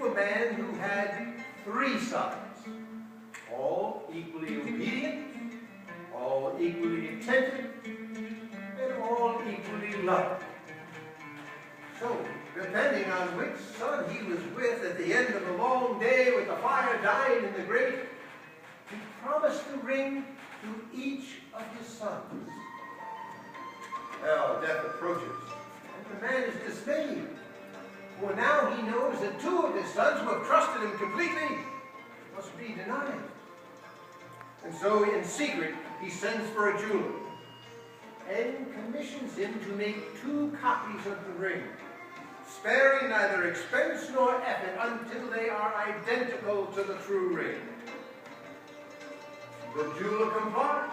to a man who had 3 sons, all equally obedient, all equally attentive, and all equally loving. So, depending on which son he was with at the end of the long day with the fire dying in the grate, he promised the ring to each of his sons. Well, death approaches, and the man is dismayed. For now he knows that 2 of his sons who have trusted him completely must be denied. And so, in secret, he sends for a jeweler and commissions him to make 2 copies of the ring, sparing neither expense nor effort until they are identical to the true ring. The jeweler complies,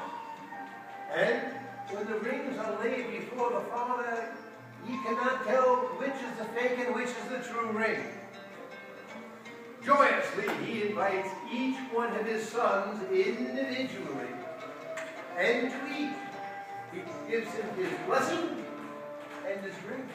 and when the rings are laid before the father, he cannot tell which is the fake and which is the true ring. Joyously, he invites each one of his sons individually, and to each he gives him his blessing and his ring.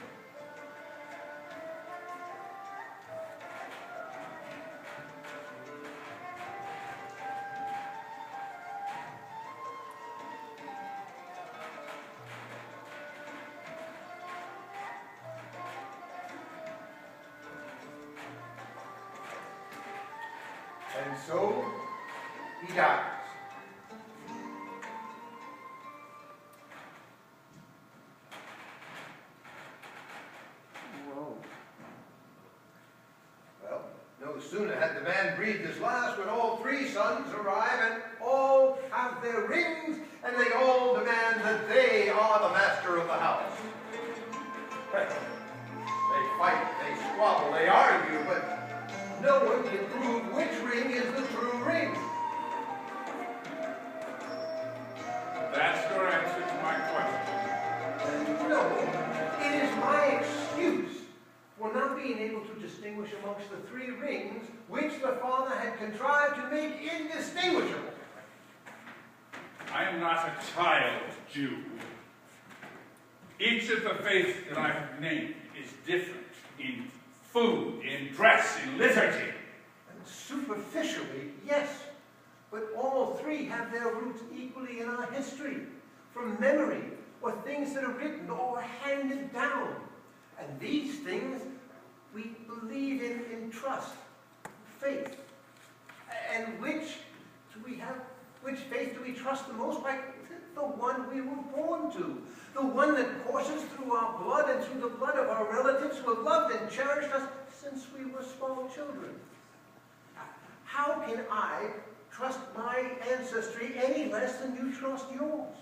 And so he dies. Whoa. Well, no sooner had the man breathed his last when all 3 sons arrive and all have their rings, and they all demand that they are the master of the house. They fight, they squabble, they argue, but no one can prove which ring is the true ring. That's your answer to my question. No, it is my excuse for not being able to distinguish amongst the 3 rings which the father had contrived to make indistinguishable. I am not a child Jew. Each of the faiths that I have named is different in food, in dress, in liturgy. And superficially, yes, but all 3 have their roots equally in our history, from memory, or things that are written or handed down. And these things we believe in trust, faith. And which faith do we trust the most? By the one we were born to. The one that courses through our blood and through the blood of our relatives who have loved and cherished us since we were small children. How can I trust my ancestry any less than you trust yours?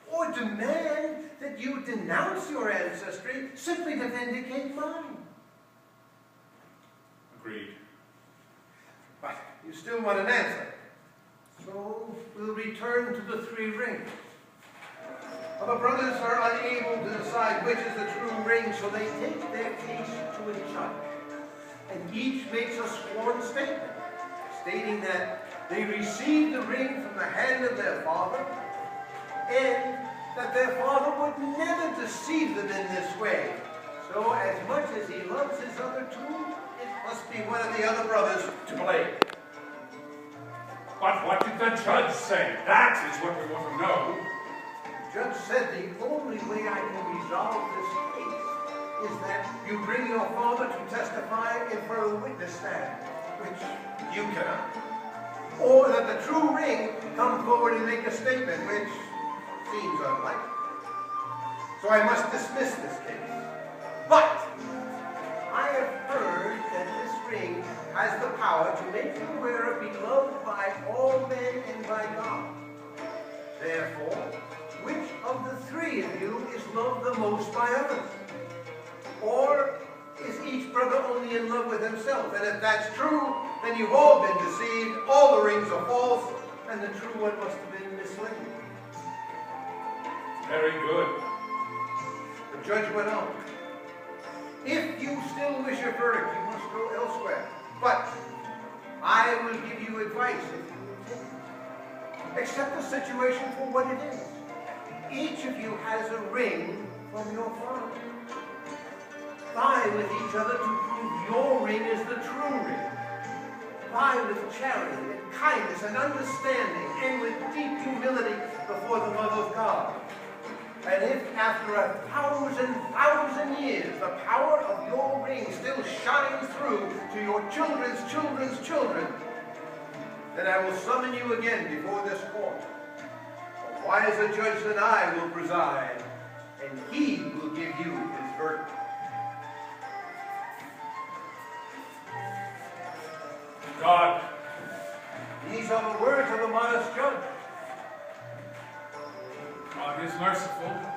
Or demand that you denounce your ancestry simply to vindicate mine? Agreed. But you still want an answer. So we'll return to the 3 rings. The brothers are unable to decide which is the true ring, so they take their case to a judge. And each makes a sworn statement, stating that they received the ring from the hand of their father, and that their father would never deceive them in this way. So as much as he loves his other 2, it must be one of the other brothers to blame. But what did the judge say? That is what we want to know. The judge said the only way I can resolve this case is that you bring your father to testify in front of a witness stand, which you cannot. Or that the true ring come forward and make a statement, which seems unlikely. So I must dismiss this case. But I have heard that this ring has the power to make you wearer beloved by all men and by God. Therefore, which of the 3 of you is loved the most by others? Or is each brother only in love with himself? And if that's true, then you've all been deceived, all the rings are false, and the true one must have been misled. Very good. The judge went on. If you still wish a verdict, you must go elsewhere. But I will give you advice if you will take it. Accept the situation for what it is. Each of you has a ring from your father. Vie with each other to prove your ring is the true ring. Buy with charity and kindness and understanding and with deep humility before the love of God. And if after 1,000 years the power of your ring still shines through to your children's children's children, then I will summon you again before this court. A wiser judge than I will preside, and he will give you his verdict. God, These are the words of a modest judge. God is merciful.